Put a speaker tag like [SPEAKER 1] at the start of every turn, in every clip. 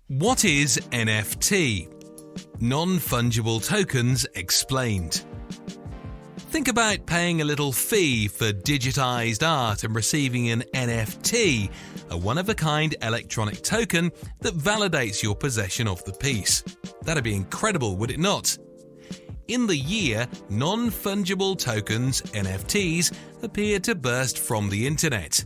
[SPEAKER 1] What is NFT? Non-Fungible Tokens Explained. Think about paying a little fee for digitized art and receiving an NFT, a one-of-a-kind electronic token that validates your possession of the piece. That'd be incredible, would it not? In the year, non-fungible tokens, NFTs, appeared to burst from the internet.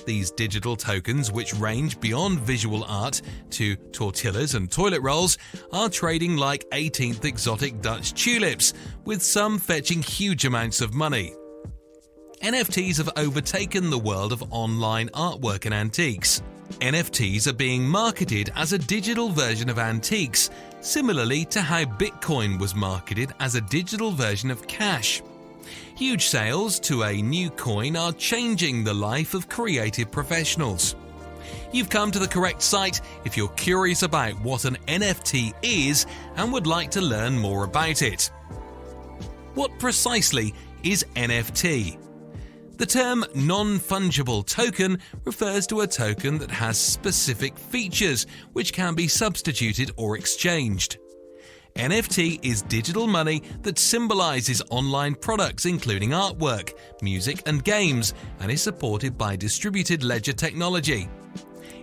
[SPEAKER 1] These digital tokens, which range beyond visual art to tortillas and toilet rolls, are trading like 18th exotic Dutch tulips, with some fetching huge amounts of money. NFTs have overtaken the world of online artwork and antiques. NFTs are being marketed as a digital version of antiques, similarly to how Bitcoin was marketed as a digital version of cash. Huge sales to a new coin are changing the life of creative professionals. You've come to the correct site if you're curious about what an NFT is and would like to learn more about it. What precisely is NFT? The term non-fungible token refers to a token that has specific features which can be substituted or exchanged. NFT is digital money that symbolizes online products including artwork, music and games, and is supported by distributed ledger technology.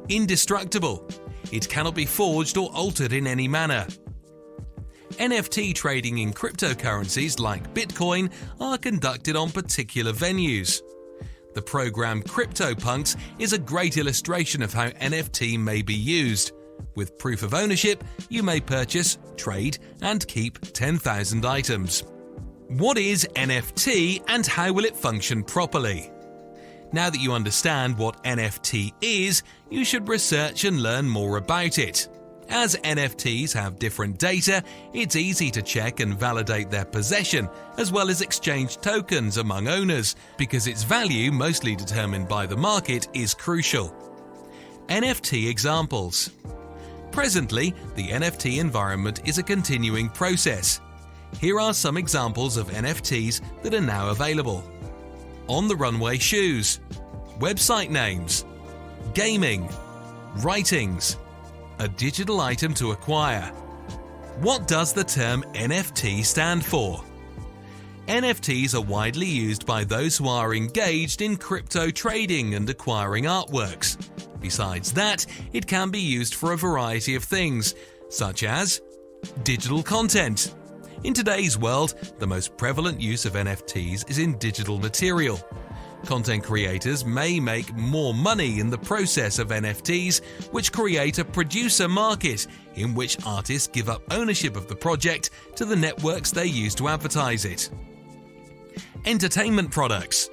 [SPEAKER 1] Indestructible. It cannot be forged or altered in any manner. NFT trading in cryptocurrencies like Bitcoin are conducted on particular venues. The program CryptoPunks is a great illustration of how NFT may be used. With proof of ownership, you may purchase, trade, and keep 10,000 items. What is NFT and how will it function properly? Now that you understand what NFT is, you should research and learn more about it. As NFTs have different data, it's easy to check and validate their possession, as well as exchange tokens among owners, because its value, mostly determined by the market, is crucial. NFT examples. Presently, the NFT environment is a continuing process. Here are some examples of NFTs that are now available. On-the-runway shoes, website names, gaming, writings, a digital item to acquire. What does the term NFT stand for? NFTs are widely used by those who are engaged in crypto trading and acquiring artworks. Besides that, it can be used for a variety of things, such as digital content. In today's world, the most prevalent use of NFTs is in digital material. Content creators may make more money in the process of NFTs, which create a producer market in which artists give up ownership of the project to the networks they use to advertise it. Entertainment products.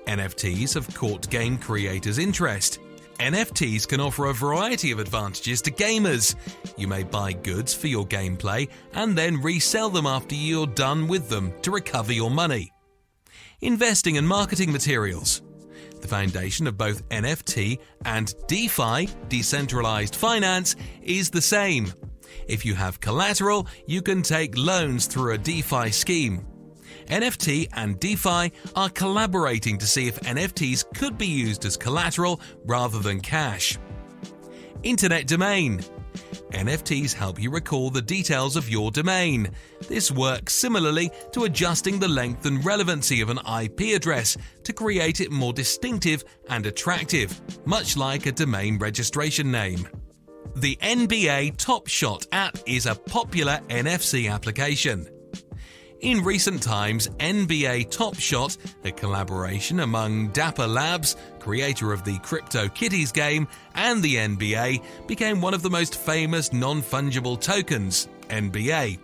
[SPEAKER 1] NFTs have caught game creators' interest. NFTs can offer a variety of advantages to gamers. You may buy goods for your gameplay and then resell them after you're done with them to recover your money. Investing and marketing materials. The foundation of both NFT and DeFi, decentralized finance, is the same. If you have collateral, you can take loans through a DeFi scheme. NFT and DeFi are collaborating to see if NFTs could be used as collateral rather than cash. Internet domain. NFTs help you recall the details of your domain. This works similarly to adjusting the length and relevancy of an IP address to create it more distinctive and attractive, much like a domain registration name. The NBA Top Shot app is a popular NFC application. In recent times, NBA Top Shot, a collaboration among Dapper Labs, creator of the CryptoKitties game, and the NBA, became one of the most famous non-fungible tokens, NBA.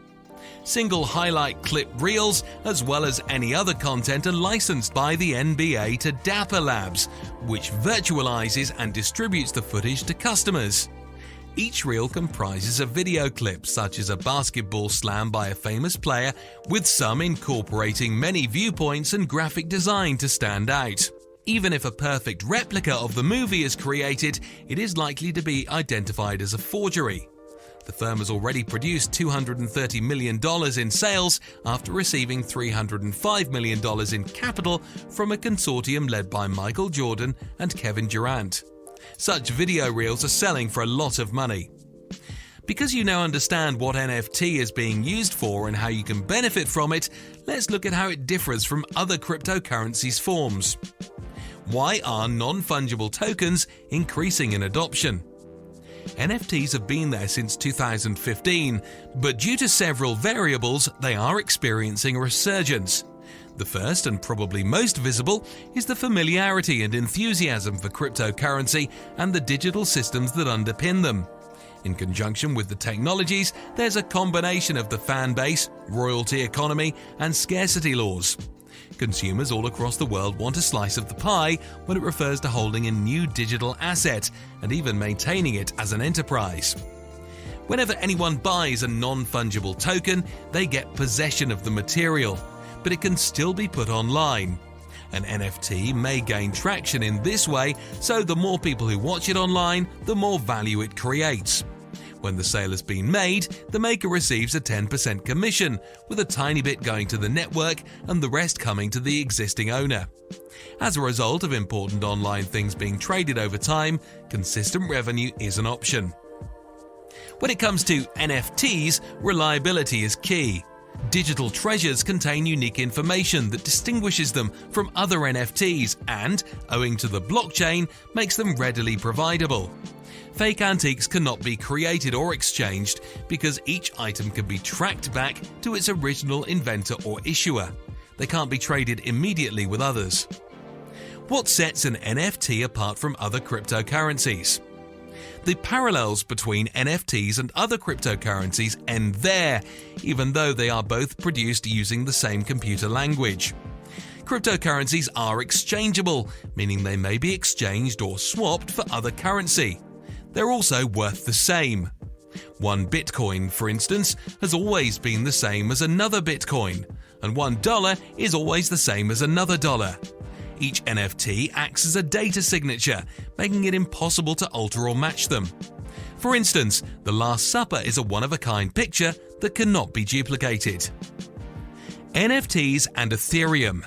[SPEAKER 1] Single highlight clip reels, as well as any other content, are licensed by the NBA to Dapper Labs, which virtualizes and distributes the footage to customers. Each reel comprises a video clip, such as a basketball slam by a famous player, with some incorporating many viewpoints and graphic design to stand out. Even if a perfect replica of the movie is created, it is likely to be identified as a forgery. The firm has already produced $230 million in sales after receiving $305 million in capital from a consortium led by Michael Jordan and Kevin Durant. Such video reels are selling for a lot of money. Because you now understand what NFT is being used for and how you can benefit from it, let's look at how it differs from other cryptocurrencies forms. Why are non-fungible tokens increasing in adoption? NFTs have been there since 2015, but due to several variables, they are experiencing a resurgence. The first and probably most visible is the familiarity and enthusiasm for cryptocurrency and the digital systems that underpin them. In conjunction with the technologies, there's a combination of the fan base, royalty economy, and scarcity laws. Consumers all across the world want a slice of the pie when it refers to holding a new digital asset and even maintaining it as an enterprise. Whenever anyone buys a non-fungible token, they get possession of the material, but it can still be put online. An NFT may gain traction in this way, so the more people who watch it online, the more value it creates. When the sale has been made, the maker receives a 10% commission, with a tiny bit going to the network and the rest coming to the existing owner. As a result of important online things being traded over time, consistent revenue is an option. When it comes to NFTs, reliability is key. Digital treasures contain unique information that distinguishes them from other NFTs and, owing to the blockchain, makes them readily providable. Fake antiques cannot be created or exchanged because each item can be tracked back to its original inventor or issuer. They can't be traded immediately with others. What sets an NFT apart from other cryptocurrencies? The parallels between NFTs and other cryptocurrencies end there, even though they are both produced using the same computer language. Cryptocurrencies are exchangeable, meaning they may be exchanged or swapped for other currency. They're also worth the same. One Bitcoin, for instance, has always been the same as another Bitcoin, and $1 is always the same as another dollar. Each NFT acts as a data signature, making it impossible to alter or match them. For instance, The Last Supper is a one-of-a-kind picture that cannot be duplicated. NFTs and Ethereum.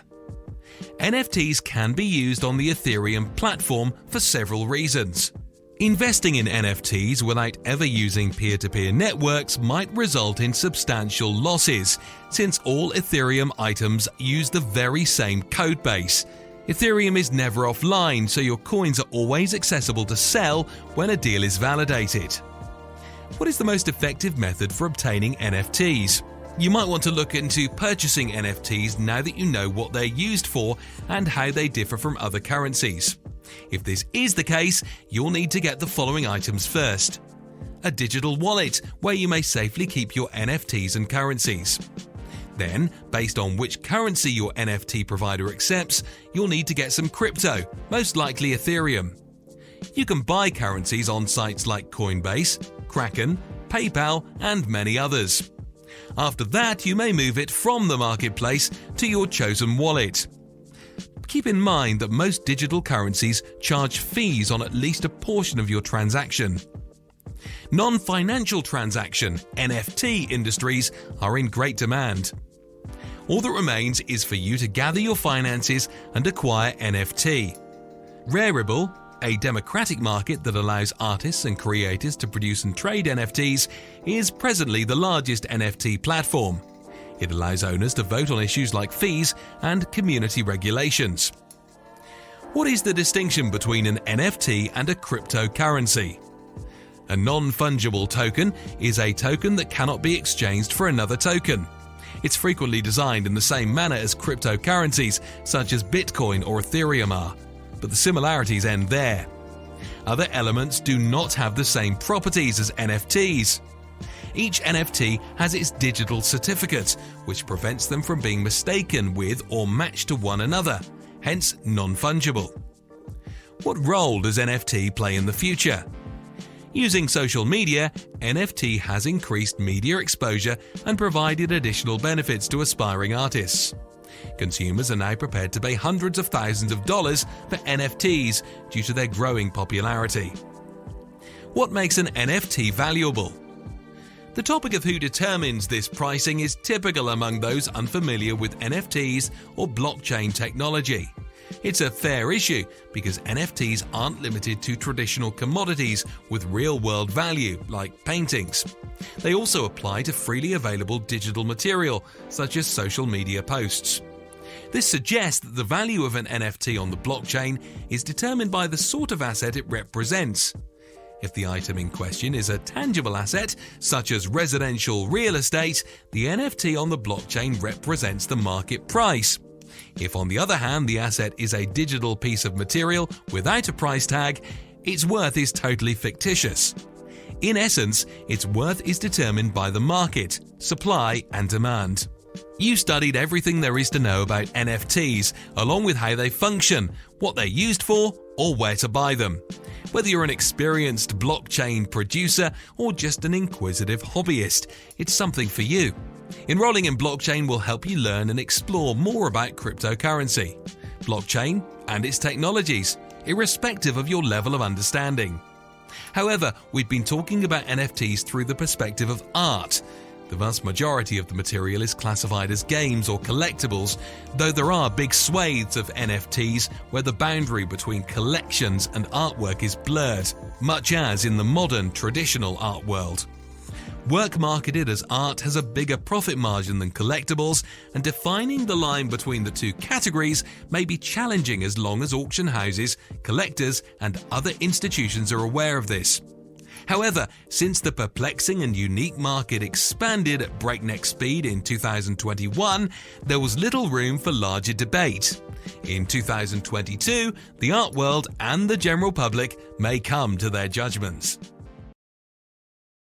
[SPEAKER 1] NFTs can be used on the Ethereum platform for several reasons. Investing in NFTs without ever using peer-to-peer networks might result in substantial losses, since all Ethereum items use the very same code base. Ethereum is never offline, so your coins are always accessible to sell when a deal is validated. What is the most effective method for obtaining NFTs? You might want to look into purchasing NFTs now that you know what they're used for and how they differ from other currencies. If this is the case, you'll need to get the following items first. A digital wallet, where you may safely keep your NFTs and currencies. Then, based on which currency your NFT provider accepts, you'll need to get some crypto, most likely Ethereum. You can buy currencies on sites like Coinbase, Kraken, PayPal, and many others. After that, you may move it from the marketplace to your chosen wallet. Keep in mind that most digital currencies charge fees on at least a portion of your transaction. Non-financial transaction (NFT) industries are in great demand. All that remains is for you to gather your finances and acquire NFT. Rarible, a democratic market that allows artists and creators to produce and trade NFTs, is presently the largest NFT platform. It allows owners to vote on issues like fees and community regulations. What is the distinction between an NFT and a cryptocurrency? A non-fungible token is a token that cannot be exchanged for another token. It's frequently designed in the same manner as cryptocurrencies such as Bitcoin or Ethereum are, but the similarities end there. Other elements do not have the same properties as NFTs. Each NFT has its digital certificate, which prevents them from being mistaken with or matched to one another, hence non-fungible. What role does NFT play in the future? Using social media, NFT has increased media exposure and provided additional benefits to aspiring artists. Consumers are now prepared to pay hundreds of thousands of dollars for NFTs due to their growing popularity. What makes an NFT valuable? The topic of who determines this pricing is typical among those unfamiliar with NFTs or blockchain technology. It's a fair issue because NFTs aren't limited to traditional commodities with real-world value like paintings. They also apply to freely available digital material such as social media posts. This suggests that the value of an NFT on the blockchain is determined by the sort of asset it represents. If the item in question is a tangible asset, such as residential real estate, the NFT on the blockchain represents the market price. If, on the other hand, the asset is a digital piece of material without a price tag, its worth is totally fictitious. In essence, its worth is determined by the market, supply and demand. You studied everything there is to know about NFTs, along with how they function, what they're used for, or where to buy them. Whether you're an experienced blockchain producer or just an inquisitive hobbyist, it's something for you. Enrolling in blockchain will help you learn and explore more about cryptocurrency, blockchain, and its technologies, irrespective of your level of understanding. However, we've been talking about NFTs through the perspective of art. The vast majority of the material is classified as games or collectibles, though there are big swathes of NFTs where the boundary between collections and artwork is blurred, much as in the modern traditional art world. Work marketed as art has a bigger profit margin than collectibles, and defining the line between the two categories may be challenging as long as auction houses, collectors, and other institutions are aware of this. However, since the perplexing and unique market expanded at breakneck speed in 2021, there was little room for larger debate. In 2022, the art world and the general public may come to their judgments.